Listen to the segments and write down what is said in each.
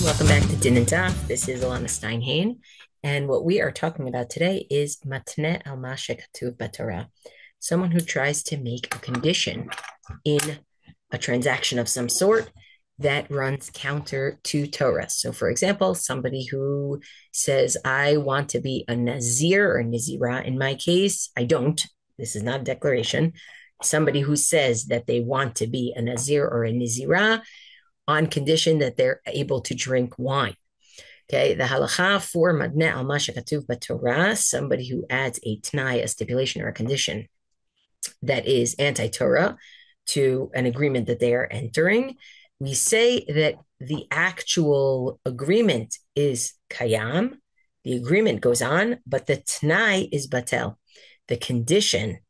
Welcome back to dinanddaf. This is Elana Stein Hain, and what we are talking about today is matna al shekatov betara, someone who tries to make a condition in a transaction of some sort that runs counter to Torah. So, for example, somebody who says, I want to be a Nazir or Nizira. In my case, I don't. This is not a declaration. Somebody who says that they want to be a Nazir or a Nizira on condition that they're able to drink wine. Okay, the halakha for matna al shekatov betara, somebody who adds a t'nai, a stipulation or a condition that is anti-Torah to an agreement that they are entering. We say that the actual agreement is kayam, the agreement goes on, but the t'nai is batel. The condition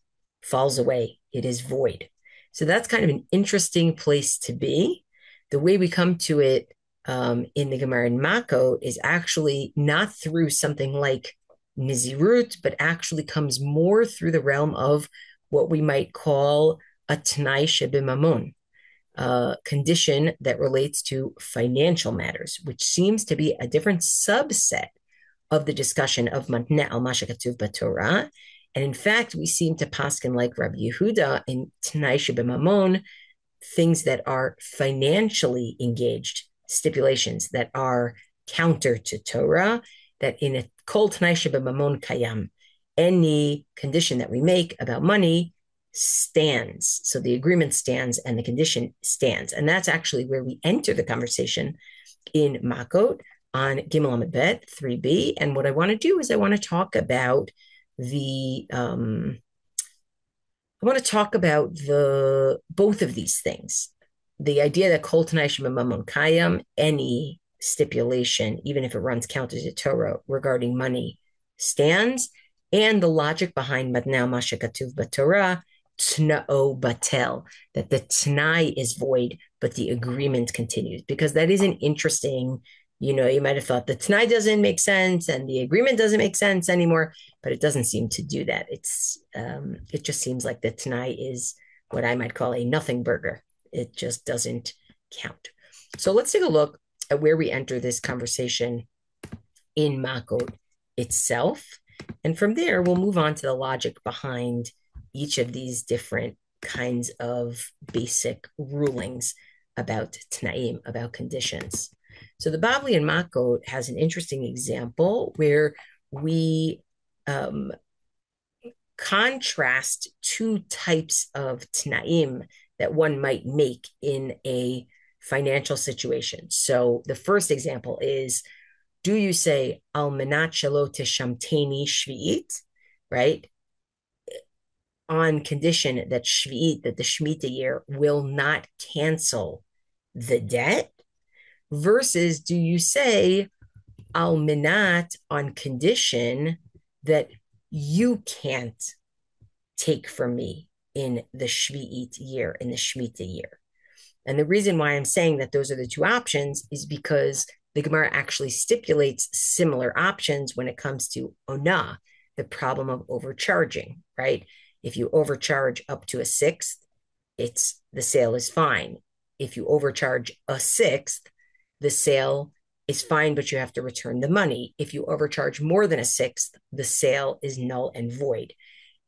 falls away, it is void. So that's kind of an interesting place to be. The way we come to it in the Gemara in Makot is actually not through something like Nizirut, but actually comes more through the realm of what we might call a T'nai Shebimamon, condition that relates to financial matters, which seems to be a different subset of the discussion of matna al shekatov betara. And in fact, we seem to paskin like Rabbi Yehuda in T'nai Shebimamon, things that are financially engaged, stipulations that are counter to Torah, that in a kol t'nai shebimamon kayam, any condition that we make about money stands. So the agreement stands and the condition stands. And that's actually where we enter the conversation in Makot on Gimel Amud Bet 3b. And what I want to do is I want to talk about the both of these things. The idea that kol t'nai shebimamon kayam, any stipulation, even if it runs counter to Torah regarding money, stands, and the logic behind matna al shekatov betara, t'na'o batel, that the t'nai is void, but the agreement continues. Because that is an interesting, you might have thought the t'nai doesn't make sense and the agreement doesn't make sense anymore, but it doesn't seem to do that. It just seems like the t'nai is what I might call a nothing burger. It just doesn't count. So let's take a look at where we enter this conversation in Makot itself. And from there, we'll move on to the logic behind each of these different kinds of basic rulings about t'naim, about conditions. So the Bavli in Makot has an interesting example where we contrast two types of t'naim that one might make in a financial situation. So the first example is, do you say al menat shelo teshamteni shvi'it, right? On condition that shvi'it, that the Shemitah year will not cancel the debt, versus do you say al menat on condition that you can't take from me in the Shvi'it year, in the Shemitah year. And the reason why I'm saying that those are the two options is because the Gemara actually stipulates similar options when it comes to Onah, the problem of overcharging, right? If you overcharge up to a sixth, the sale is fine. If you overcharge a sixth, the sale is fine, but you have to return the money. If you overcharge more than a sixth, the sale is null and void.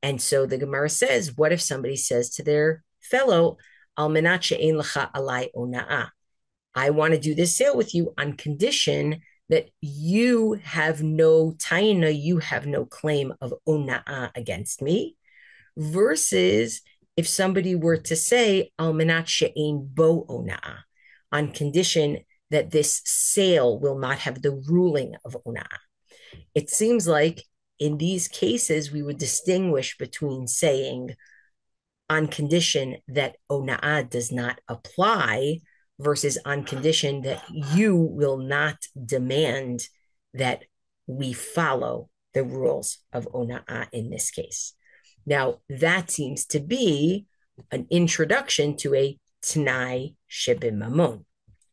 And so the Gemara says, what if somebody says to their fellow, Al menat she'ein lecha alai ona'ah, I want to do this sale with you on condition that you have no taina, you have no claim of ona'ah against me, versus if somebody were to say, Al menat she'ein bo ona'ah, on condition that this sale will not have the ruling of ona'ah. It seems like in these cases, we would distinguish between saying on condition that ona'ah does not apply versus on condition that you will not demand that we follow the rules of ona'ah in this case. Now, that seems to be an introduction to a t'nai shebimamon,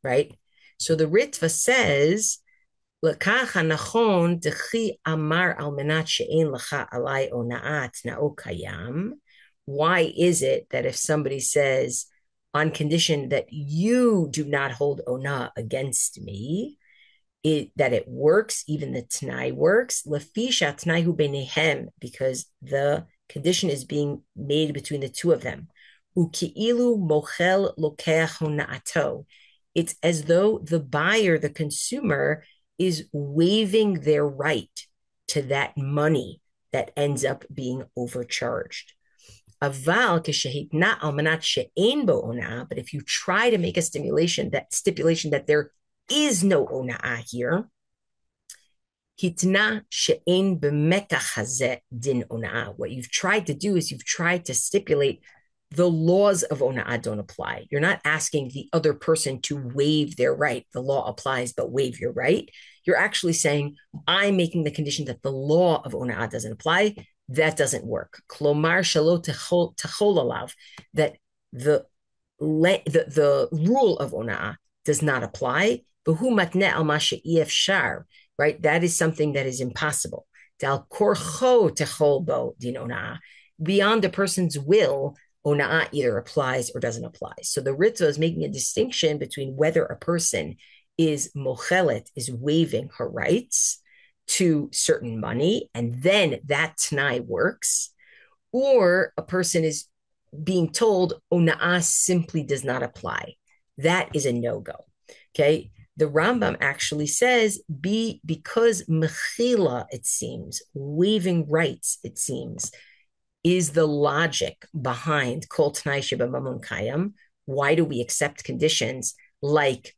right? So the Ritva says, L'kach hanachon dechi amar al menat she'ein lecha alai ona'ah t'na'o kayam. Why is it that if somebody says, on condition that you do not hold ona'ah against me, that it works, even the t'nai works, lefisha t'nai hu beinehem, because the condition is being made between the two of them. Uki'ilu mochel lokeach hona'ato. It's as though the buyer, the consumer, is waiving their right to that money that ends up being overcharged. Aval keshehitna almanat she'ein bo ona'ah, but if you try to make a stipulation that there is no ona'ah here, hitna she'ein b'mekach hazeh din ona'ah. What you've tried to do is you've tried to stipulate the laws of ona'ah don't apply. You're not asking the other person to waive their right. The law applies, but waive your right. You're actually saying, I'm making the condition that the law of ona'ah doesn't apply. That doesn't work. Klomar shalo techol alav, that the rule of ona'ah does not apply. Behu matne al ma she'efshar, right? That is something that is impossible. Dal korcho techol bo din ona'ah. Beyond a person's will, ona'ah either applies or doesn't apply. So the Ritva is making a distinction between whether a person is mochelet, is waiving her rights to certain money, and then that t'nai works, or a person is being told ona'ah simply does not apply. That is a no-go. Okay. The Rambam actually says, because mechila, it seems, waiving rights, it seems, is the logic behind kol t'nai shebamamon kayam. Why do we accept conditions like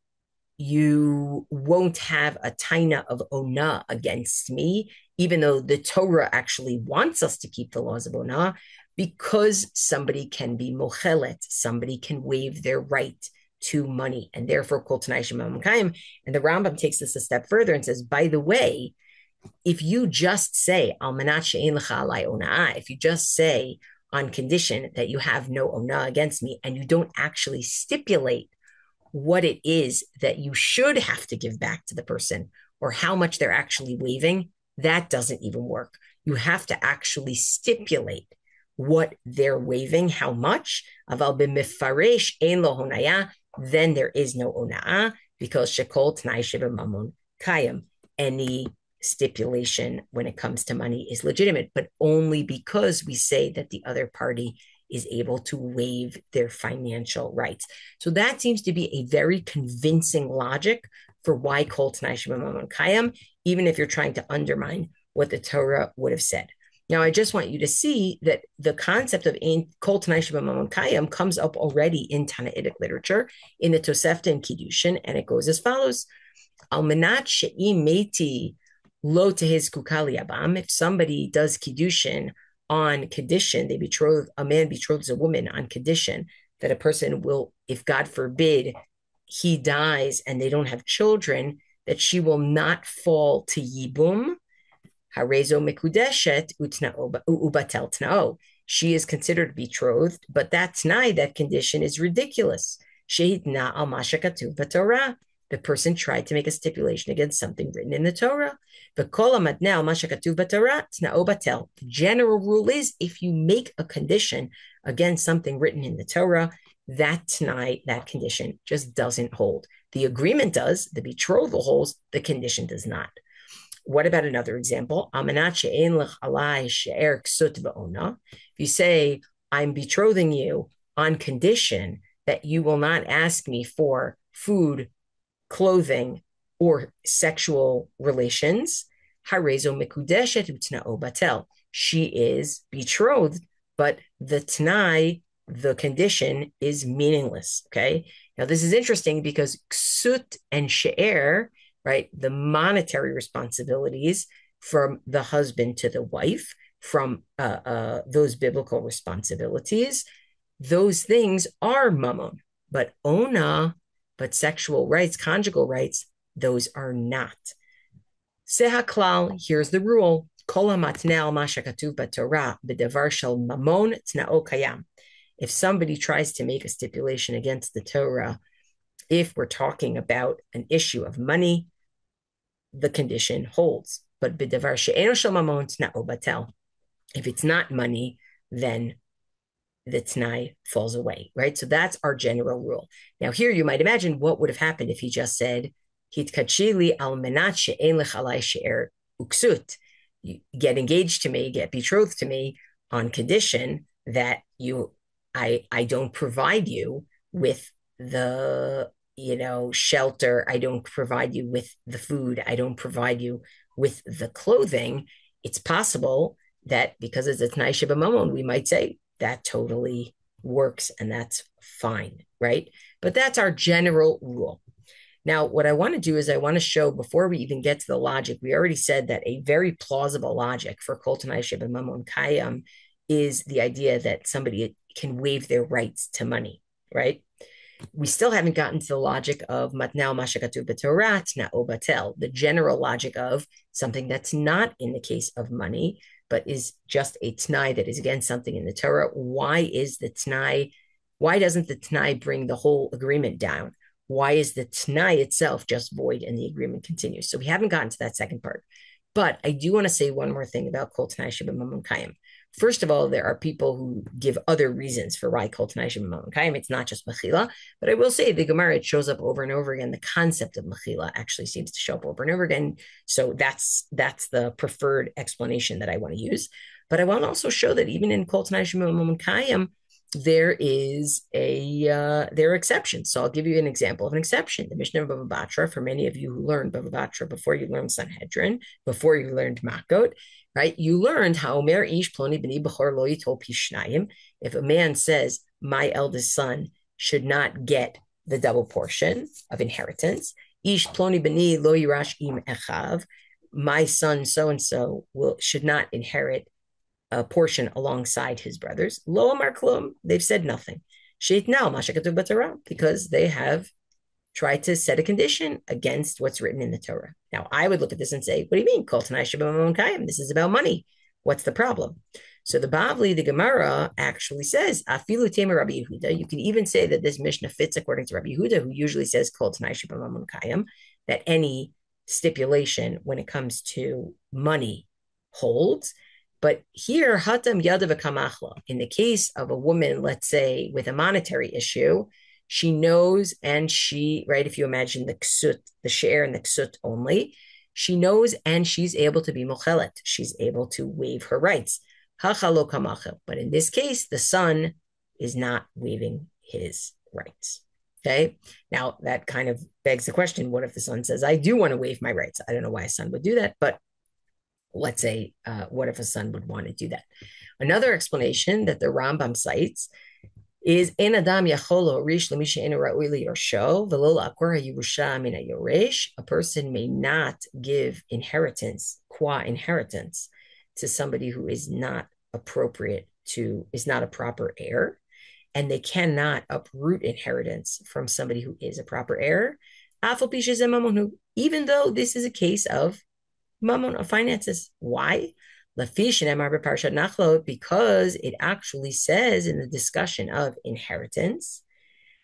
you won't have a taina of ona against me, even though the Torah actually wants us to keep the laws of ona, because somebody can be mochelet, somebody can waive their right to money, and therefore kol t'nai shebamamon kayam. And the Rambam takes this a step further and says, by the way, if you just say almanat she'ein lecha alai ona'ah, if you just say on condition that you have no ona against me, and you don't actually stipulate what it is that you should have to give back to the person or how much they're actually waiving, that doesn't even work. You have to actually stipulate what they're waiving, how much. Aval b'mefaresh ein lo honaya, then there is no ona'ah, because shekol t'nai shebamamon kayam. Any stipulation when it comes to money is legitimate, but only because we say that the other party is able to waive their financial rights. So that seems to be a very convincing logic for why kol t'nai shebamamon kayam, even if you're trying to undermine what the Torah would have said. Now, I just want you to see that the concept of kol t'nai shebamamon kayam comes up already in Tanaitic literature, in the Tosefta and Kiddushin, and it goes as follows: Almanat she'i meti lo tehezkuka li'abam. If somebody does Kiddushin on condition, a man betroths a woman on condition that a person will, if God forbid, he dies and they don't have children, that she will not fall to yibum. Harezo mekudeshet ubatel tnao. She is considered betrothed, but that t'nai, that condition, is ridiculous. Shehitna al ma shekatov b'Torah. The person tried to make a stipulation against something written in the Torah. The general rule is, if you make a condition against something written in the Torah, that t'nai, that condition just doesn't hold. The agreement does, the betrothal holds, the condition does not. What about another example? If you say, I'm betrothing you on condition that you will not ask me for food, clothing, or sexual relations, harezo mekudeshet utna'o batel. She is betrothed, but the t'nai, the condition, is meaningless. Okay. Now this is interesting because ksut and she'er, right, the monetary responsibilities from the husband to the wife, from those biblical responsibilities, those things are mammon, but ona, but sexual rights, conjugal rights, those are not. Sehaklal, here's the rule. If somebody tries to make a stipulation against the Torah, if we're talking about an issue of money, the condition holds. But if it's not money, then the t'nai falls away, right? So that's our general rule. Now here you might imagine what would have happened if he just said, Hitkachili al menat she'en lech alai she'er uksut. You get engaged to me, get betrothed to me on condition that I don't provide you with the, shelter. I don't provide you with the food. I don't provide you with the clothing. It's possible that because it's a T'nai Shebamamon, we might say that totally works and that's fine, right? But that's our general rule. Now, what I want to do is I want to show, before we even get to the logic, we already said that a very plausible logic for Kol T'nai Shebamamon Kayam is the idea that somebody can waive their rights to money, right? We still haven't gotten to the logic of matna ma shekatov b'Torah tna'o batel, the general logic of something that's not in the case of money, but is just a t'nai that is against something in the Torah. Why doesn't the t'nai bring the whole agreement down? Why is the t'nai itself just void and the agreement continues? So we haven't gotten to that second part. But I do want to say one more thing about Kol T'nai Shebamamon Kayim. First of all, there are people who give other reasons for why Kol T'nai Shebamamon Kayim. It's not just Mechila, but I will say the Gemara, it shows up over and over again. The concept of Mechila actually seems to show up over and over again. So that's the preferred explanation that I want to use. But I want to also show that even in Kol T'nai Shebamamon Kayim, there are exceptions. So I'll give you an example of an exception. The Mishnah of Bava Batra, for many of you who learned Bava Batra before you learned Sanhedrin, before you learned Makot, right? You learned how Omer Ish Ploni B'ni B'chor Lo Yitol Pishnayim. If a man says, my eldest son should not get the double portion of inheritance, Ish Ploni B'ni Lo Yirash Im Echav, my son so-and-so should not inherit a portion alongside his brothers. Lo amar klum, they've said nothing. Sheitnal ma shekatov b'Torah, because they have tried to set a condition against what's written in the Torah. Now, I would look at this and say, what do you mean? Kol T'nai Shebamamon Kayim. This is about money. What's the problem? So the Bavli, the Gemara, actually says, Afilu Temer Rabbi Yehuda. You can even say that this Mishnah fits according to Rabbi Yehuda, who usually says Kol T'nai Shebamamon Kayim, that any stipulation when it comes to money holds. But here, hatam yadav kamachla, in the case of a woman, let's say, with a monetary issue, she knows and right, if you imagine the ksut, the she'er and the ksut only, she knows and she's able to be mochelet. She's able to waive her rights. Hachalo kamachel. But in this case, the son is not waiving his rights. Okay. Now, that kind of begs the question, what if the son says, I do want to waive my rights? I don't know why a son would do that, but let's say, what if a son would want to do that? Another explanation that the Rambam cites is "En adam yacholo rish lemisha enu ra'ui liyorsho v'lo la'akor ha'yerusha min ha'yoresh." A person may not give inheritance, qua inheritance, to somebody who is not is not a proper heir, and they cannot uproot inheritance from somebody who is a proper heir. Even though this is a case of mammon, of finances. Why? Because it actually says in the discussion of inheritance,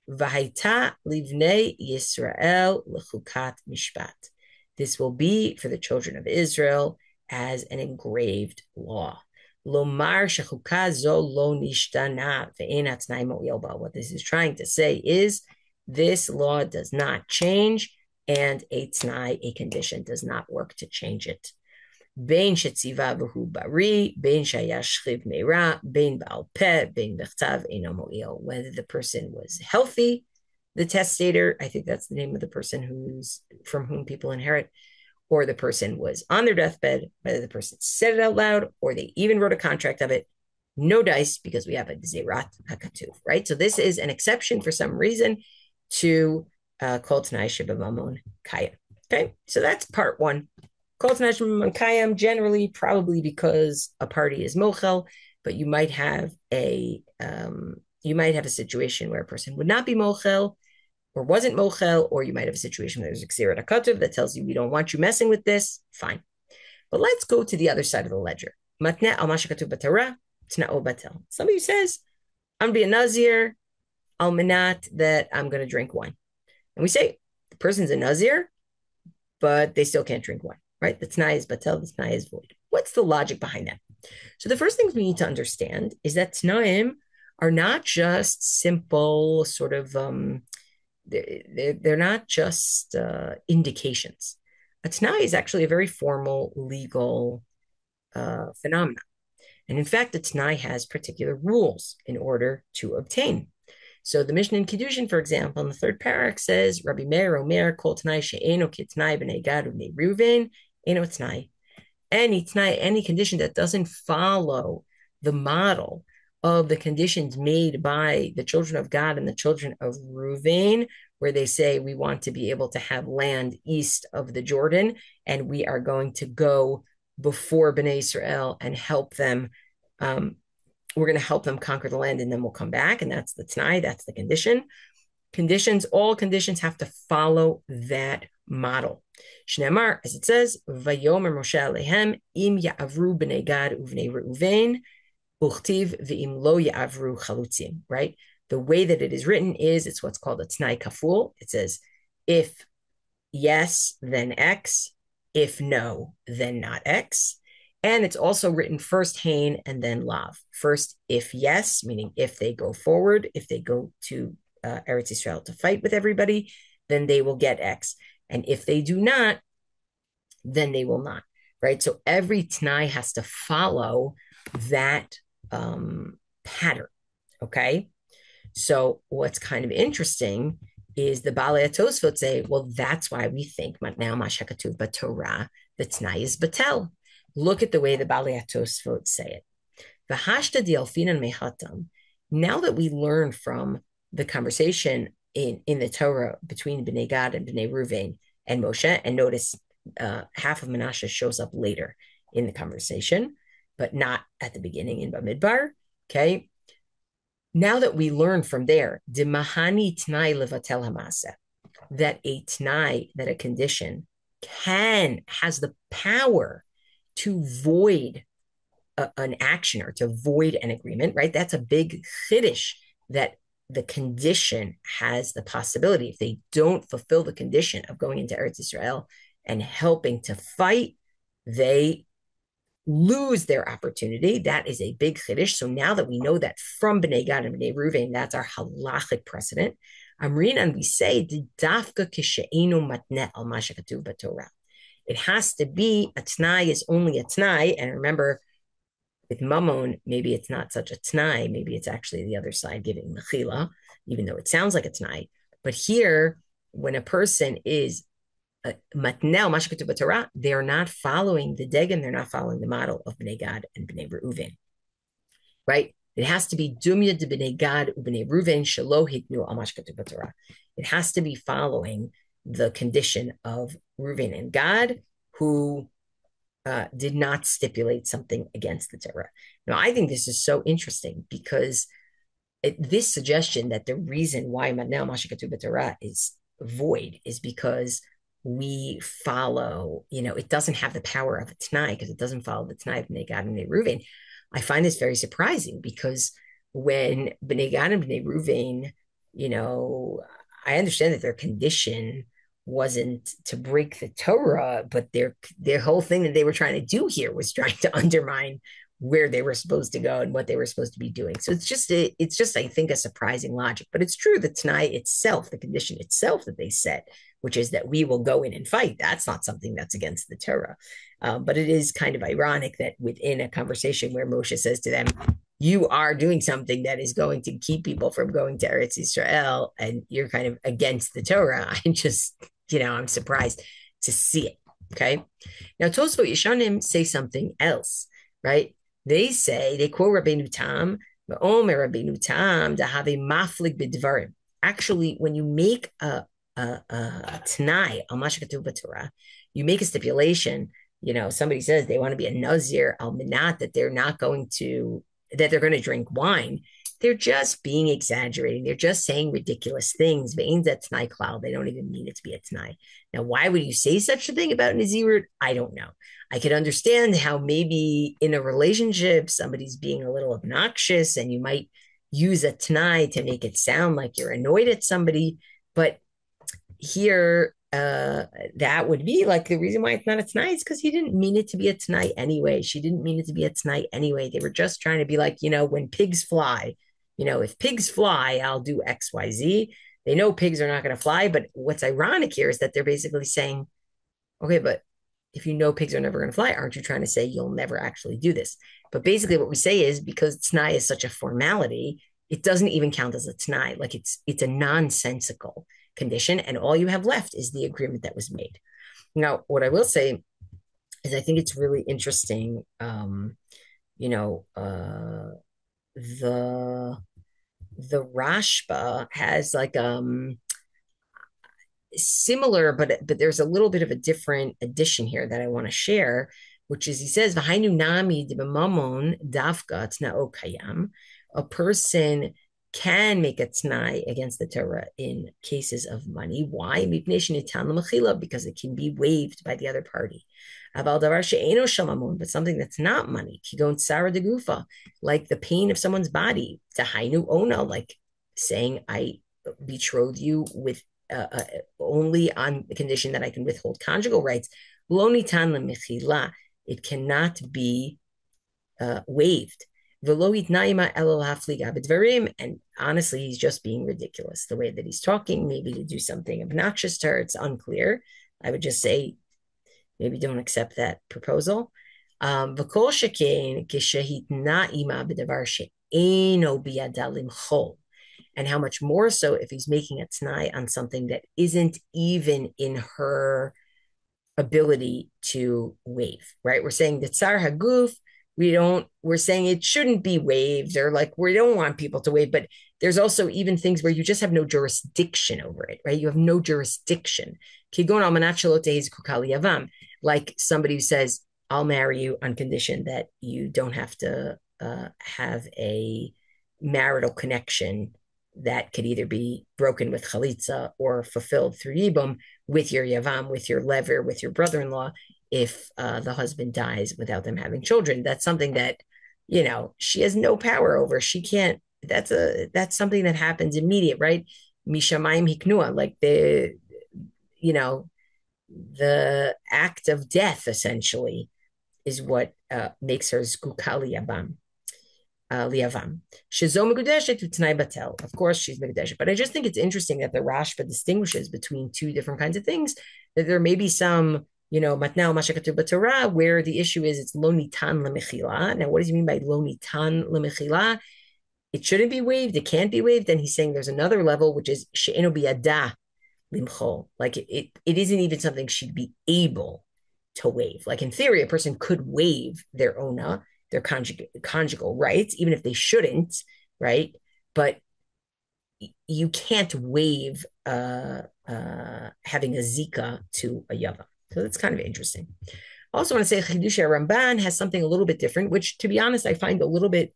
V'haita livnei Yisrael lechukat mishpat. This will be for the children of Israel as an engraved law. Lomar shechuka zo lo nishtana ve'en hatnai mo'il ba. What this is trying to say is this law does not change, and a t'nai, a condition, does not work to change it. Bein shetziva v'hu bari, bein shayashchiv meira, bein ba'al peh, bein bechtav eno mo'il. Whether the person was healthy, the testator, I think that's the name of the person from whom people inherit, or the person was on their deathbed, whether the person said it out loud, or they even wrote a contract of it, no dice, because we have a Zerat HaKatuv, right? So this is an exception for some reason to Kol T'nai Shebamamon Kayim. Okay, so that's part one. Kol T'nai Shebamamon Kayim, generally, probably because a party is mochel, but you might have a situation where a person would not be mochel, or wasn't mochel, or you might have a situation where there's a Zerat HaKatuv that tells you we don't want you messing with this. Fine, but let's go to the other side of the ledger. Matna al ma shekatov b'Torah t'na'o batel. Somebody says, I'm going to be a Nazir, al menat that I'm going to drink wine. And we say, the person's a Nazir, but they still can't drink wine, right? The t'nai is batel, the t'nai is void. What's the logic behind that? So the first thing we need to understand is that t'naim are not just simple sort of they're not just indications. A t'nai is actually a very formal legal phenomenon. And in fact, the t'nai has particular rules in order to obtain. So the Mishnah in Kiddushin, for example, in the third parak says, Rabbi Meir Omer kol t'nai she'eno kit'nai b'nei Gad u'bnei Reuven eno t'nai. Any t'nai, any condition that doesn't follow the model of the conditions made by the children of God and the children of Reuven, where they say we want to be able to have land east of the Jordan, and we are going to go before Bnei Israel and help them. We're going to help them conquer the land, and then we'll come back. And that's the t'nai, that's the condition. All conditions have to follow that model. Shneimar, as it says, Vayomer Moshe Alehem, im ya'avru b'nei Gad uvnei Reuven, uchtiv v'im lo ya'avru chalutzim, right? The way that it is written is, it's what's called a t'nai kaful. It says, if yes, then X. If no, then not X. And it's also written first Hain and then Lav. First, if yes, meaning if they go forward, if they go to Eretz Israel to fight with everybody, then they will get X. And if they do not, then they will not, right? So every t'nai has to follow that pattern, okay? So what's kind of interesting is the Balei Tosfot say, well, that's why we think now ma shekatov b'Torah, the t'nai is batel. Look at the way the Balei Tosfot say it. V'hashta di'alfinan mehatam. Now that we learn from the conversation in the Torah between Bnei Gad and Bnei Reuven and Moshe, and notice half of Menashe shows up later in the conversation, but not at the beginning in Bamidbar, okay? Now that we learn from there, Dimahani t'nai levatel hamasa, that a t'nai, that a condition has the power to void an action or to void an agreement, right? That's a big chiddush, that the condition has the possibility. If they don't fulfill the condition of going into Eretz Israel and helping to fight, they lose their opportunity. That is a big chiddush. So now that we know that from Bnei Gad and Bnei Reuven, that's our halachic precedent. Amrin, and we say, dafka kishe'enu matne al ma shekatov b'Torah. It has to be, a t'nai is only a t'nai. And remember, with mamon, maybe it's not such a t'nai. Maybe it's actually the other side giving mechila, even though it sounds like a t'nai. But here, when a person is matnel mashkatu b'Torah, they are not following the degem, they're not following the model of Bnei Gad and Bnei Reuven, right? It has to be dumya de Bnei Gad u'Bnei Reuven shelo hitnu al mashkatu b'Torah. It has to be following the condition of Reuven and Gad, who did not stipulate something against the Torah. Now, I think this is so interesting because this suggestion that the reason why matnel mashkatu b'Torah is void is because we follow, it doesn't have the power of a t'nai because it doesn't follow the t'nai of Bnei Gad and Bnei Reuven. I find this very surprising because when Bnei Gad and Bnei Reuven, I understand that their condition wasn't to break the Torah, but their whole thing that they were trying to do here was trying to undermine where they were supposed to go and what they were supposed to be doing. So it's just I think a surprising logic, but it's true. The t'nai itself, the condition itself that they set, which is that we will go in and fight, that's not something that's against the Torah. But it is kind of ironic that within a conversation where Moshe says to them, you are doing something that is going to keep people from going to Eretz Israel, and you're kind of against the Torah. I'm surprised to see it. Okay. Now, Tosfot Yeshanim say something else, right? They quote Rabbeinu Tam, Omer Rabbeinu Tam, Dahave maflig b'dvarim. Actually, when you make a t'nai, al ma shekatov b'Torah, you make a stipulation. Somebody says they want to be a nazir al minat, that they're going to drink wine. They're just being exaggerating. They're just saying ridiculous things. Ve'in zeh t'nai klal. They don't even mean it to be a t'nai. Now, why would you say such a thing about Nazirut? I don't know. I could understand how maybe in a relationship, somebody's being a little obnoxious and you might use a t'nai to make it sound like you're annoyed at somebody. But here, that would be like the reason why it's not a t'nai is because he didn't mean it to be a t'nai anyway. She didn't mean it to be a t'nai anyway. They were just trying to be like, when pigs fly, if pigs fly, I'll do X, Y, Z. They know pigs are not going to fly, but what's ironic here is that they're basically saying, okay, but if you know pigs are never going to fly, aren't you trying to say you'll never actually do this? But basically what we say is because t'nai is such a formality, it doesn't even count as a t'nai. Like it's a nonsensical condition, and all you have left is the agreement that was made. Now, what I will say is I think it's really interesting. You know, the the Rashba has like similar, but there's a little bit of a different addition here that I want to share, which is he says, "V'hainu nami mamon dafka t'nao kayam." A person can make a t'nai against the Torah in cases of money. Why? Because it can be waived by the other party. But something that's not money, tsara de gufa, like the pain of someone's body, tahainu ona, like saying I betroth you with only on the condition that I can withhold conjugal rights. It cannot be waived. And honestly, he's just being ridiculous. The way that he's talking, maybe to do something obnoxious to her, it's unclear. I would just say, maybe don't accept that proposal. And how much more so if he's making a t'nai on something that isn't even in her ability to waive, right? We're saying that tsar haguf, we're saying it shouldn't be waived, or like we don't want people to waive, but there's also even things where you just have no jurisdiction over it, right? You have no jurisdiction. Like somebody who says, I'll marry you on condition that you don't have to have a marital connection that could either be broken with chalitza or fulfilled through yibum with your yavam, with your lever, with your brother-in-law, if the husband dies without them having children. That's something that, she has no power over. She can't, that's something that happens immediate, right? Mishamayim hiknua, like the act of death essentially is what makes her zkukali yavam. Liavam. Shezo megudeshet u'tnai batel. Of course, she's megudeshet. But I just think it's interesting that the Rashba distinguishes between two different kinds of things. That there may be some, matna ma shekatov b'Torah, where the issue is it's lo nitan lemechila. Now, what does he mean by lo nitan lemechila? It shouldn't be waived. It can't be waived. And he's saying there's another level, which is she'eno biyada limchol. Like it isn't even something she'd be able to waive. Like in theory, a person could waive their ona, their conjugal rights, even if they shouldn't, right? But you can't waive having a zika to a yava. So that's kind of interesting. Also want to say Chidush Ramban has something a little bit different, which to be honest, I find a little bit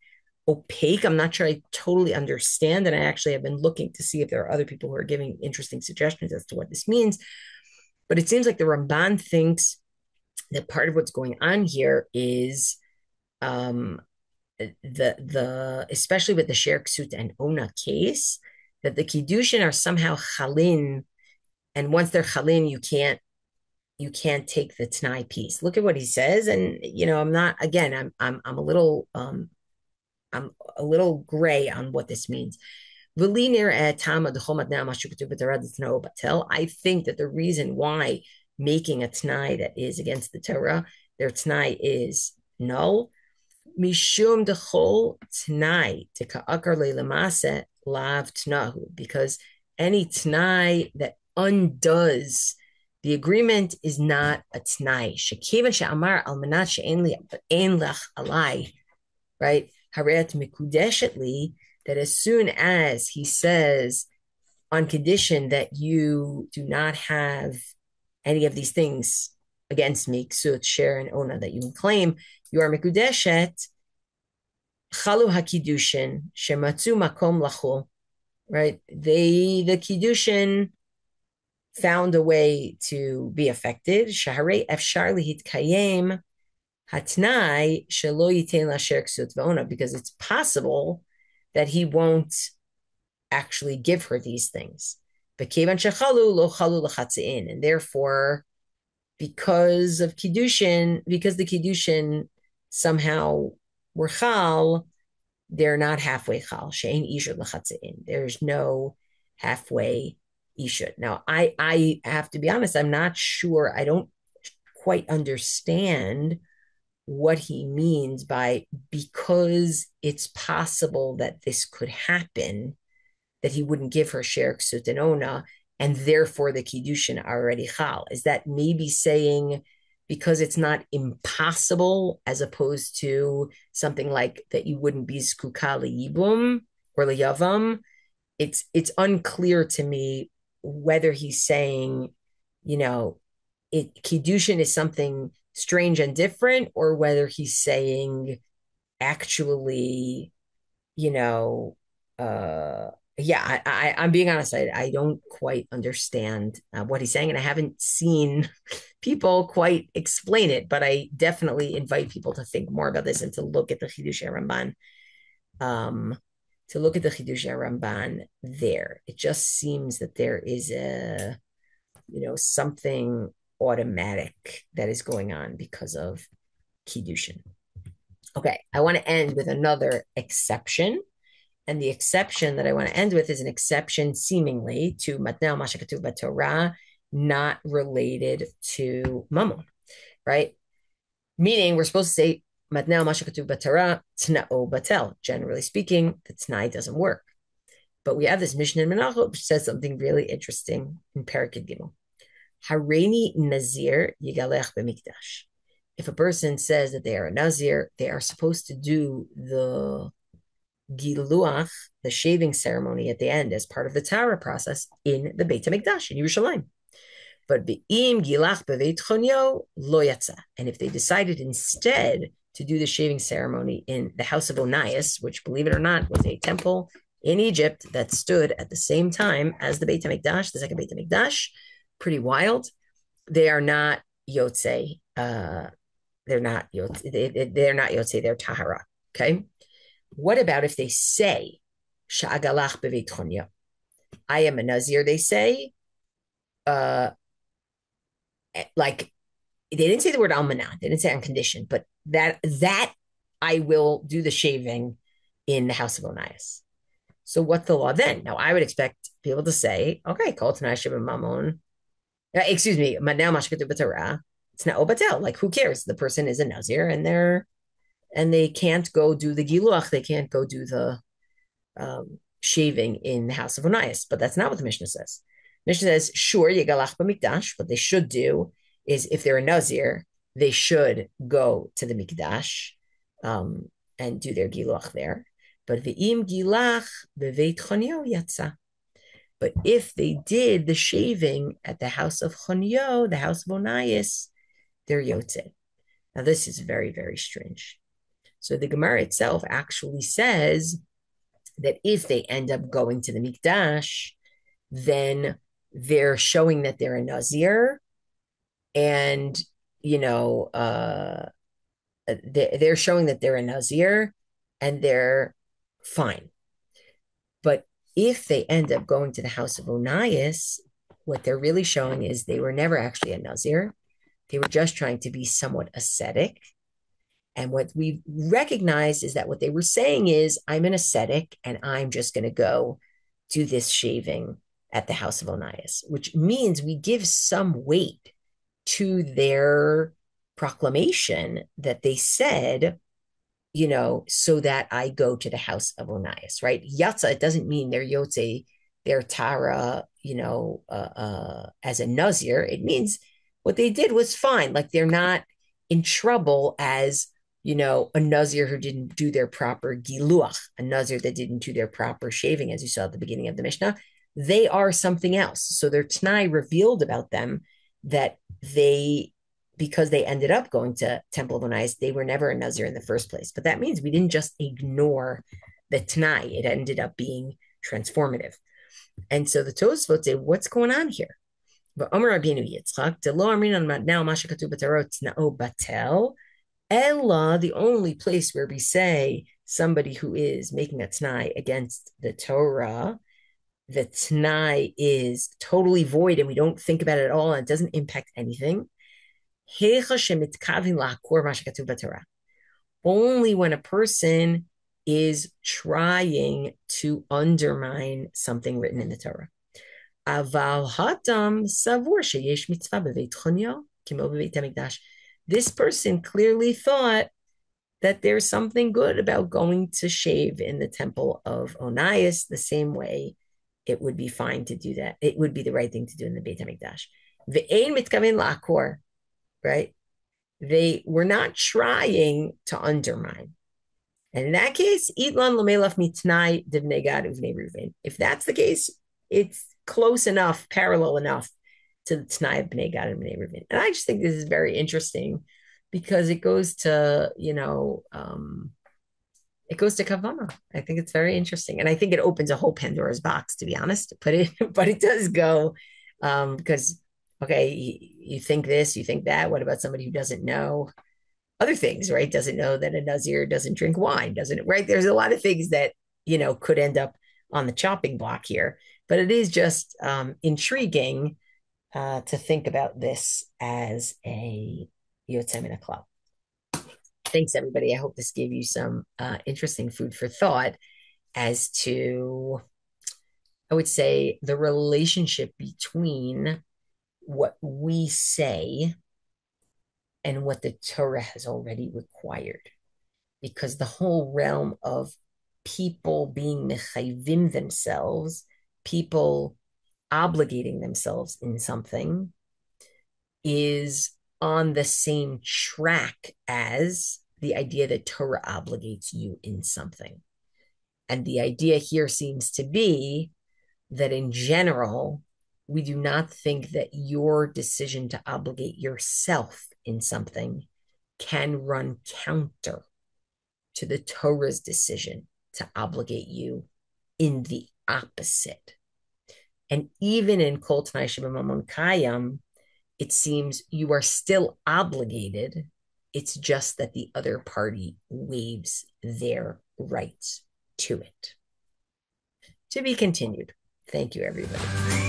opaque. I'm not sure I totally understand. And I actually have been looking to see if there are other people who are giving interesting suggestions as to what this means. But it seems like the Ramban thinks that part of what's going on here is the especially with the Sher Ksut and Ona case, that the Kiddushin are somehow chalin, and once they're chalin, you can't take the T'nai piece. Look at what he says, and I'm not, again, I'm a little gray on what this means. I think that the reason why making a T'nai that is against the Torah, their T'nai is null. Mishum dechol T'nai teka'akar le'lamase lav t'nahu, because any T'nai that undoes the agreement is not a T'nai. Shekivan she'amar al manat she'en lech alai, right? Haret mikudeshetli, that as soon as he says, on condition that you do not have any of these things against me, ksut, share, and ona, that you can claim, you are mikudeshet, chalu hakidushin, shematzu makom lachul, right? The kiddushin found a way to be affected. Shaharei efshar lihitkayem hatnai shelo yitain lasher ksut v'ona, because it's possible that he won't actually give her these things. And therefore, because of Kiddushin, because the Kiddushin somehow were chal, they're not halfway chal. There's no halfway Ishut. Now, I have to be honest, I'm not sure. I don't quite understand what he means by because it's possible that this could happen, that he wouldn't give her Sher Ksut and Ona, and therefore the Kiddushin are already Chal. Is that maybe saying because it's not impossible, as opposed to something like that you wouldn't be Zkuka Yibum or Yavam? It's unclear to me whether he's saying, you know, Kiddushin is something strange and different, or whether he's saying actually, you know, yeah, I'm being honest. I don't quite understand what he's saying, and I haven't seen people quite explain it. But I definitely invite people to think more about this and to look at the Chidush Ramban. To look at the Chidush Ramban there, it just seems that there is a, something automatic that is going on because of Kiddushin. Okay, I want to end with another exception. And the exception that I want to end with is an exception seemingly to matna ma sheketub b'Torah, not related to mammon, right? Meaning we're supposed to say matna ma sheketub b'Torah tna'o batel. Generally speaking, the t'nai doesn't work. But we have this Mishnah in Menachot which says something really interesting in Parakid Gimel. Hareini Nazir Yigalech b'Mikdash. If a person says that they are a Nazir, they are supposed to do the Giluach, the shaving ceremony at the end as part of the Torah process in the Beit HaMikdash in Yerushalayim. But Be'im Gilach Beveit Chonyo Lo Yatsa. And if they decided instead to do the shaving ceremony in the house of Onias, which, believe it or not, was a temple in Egypt that stood at the same time as the Beit HaMikdash, the second Beit HaMikdash, pretty wild. They are not Yotze. They're not Yotze, they're Tahara. Okay. What about if they say, Sha'agalach beveit chonya? I am a Nazir, they say. Like, they didn't say the word almanah, they didn't say on condition, but that I will do the shaving in the house of Onias. So what's the law then? Now, I would expect people to say, okay, kol t'nai sheba mamon. Excuse me, now mashkatu b'Torah. It's not obatel. Like, who cares? The person is a Nazir and they can't go do the giluach. They can't go do the shaving in the house of Onias. But that's not what the Mishnah says. Mishnah says, sure, yigalach b'mikdash. What they should do is, if they're a Nazir, they should go to the mikdash and do their giluach there. But v'im gilach b'veit chonyo yatsa. But if they did the shaving at the house of Chonyo, the house of Onias, they're yotze. Now, this is very, very strange. So the Gemara itself actually says that if they end up going to the Mikdash, then they're showing that they're a Nazir, and they're showing that they're a Nazir, and they're fine. But if they end up going to the house of Onias, what they're really showing is they were never actually a Nazir. They were just trying to be somewhat ascetic. And what we recognized is that what they were saying is, I'm an ascetic and I'm just going to go do this shaving at the house of Onias, which means we give some weight to their proclamation that they said, so that I go to the house of Onias, right? Yatsa, it doesn't mean they're Yotze, they're Tara, as a Nazir. It means what they did was fine. Like, they're not in trouble as, a Nazir who didn't do their proper giluach, a Nazir that didn't do their proper shaving, as you saw at the beginning of the Mishnah. They are something else. So their Tanai revealed about them that because they ended up going to Temple of Onias, they were never a Nazir in the first place. But that means we didn't just ignore the Tanai. It ended up being transformative. And so the Tosfot say, what's going on here? But Omer Rabbeinu Yitzchak, Ella, the only place where we say somebody who is making a Tanai against the Torah, the Tanai is totally void and we don't think about it at all and it doesn't impact anything. Only when a person is trying to undermine something written in the Torah. Aval hatam savur sheyesh mitzvah beveit chonyo kimo beveit hamikdash. This person clearly thought that there's something good about going to shave in the temple of Onias the same way it would be fine to do that. It would be the right thing to do in the Beit HaMikdash. Ve'ein mitkaven la'akor, right? They were not trying to undermine. And in that case, Idlan Lomelaf Mitnai Divnei Gad Uvnei Ruvain. If that's the case, it's close enough, parallel enough to the Tnai of Bnei Gad and Bnei Ruvain. And I just think this is very interesting because it goes to, it goes to Kavana. I think it's very interesting. And I think it opens a whole Pandora's box, to be honest. But it does go because, okay, you think this, you think that. What about somebody who doesn't know other things, right? Doesn't know that a Nazir doesn't drink wine, doesn't, right? There's a lot of things that, could end up on the chopping block here. But it is just intriguing to think about this as a Yotzei Min HaKlal. Thanks, everybody. I hope this gave you some interesting food for thought as to, I would say, the relationship between what we say and what the Torah has already required. Because the whole realm of people being mechayvim themselves, people obligating themselves in something, is on the same track as the idea that Torah obligates you in something. And the idea here seems to be that in general, we do not think that your decision to obligate yourself in something can run counter to the Torah's decision to obligate you in the opposite. And even in Kol T'nai Sheb'Mamon Kayam, it seems you are still obligated. It's just that the other party waives their rights to it. To be continued. Thank you, everybody.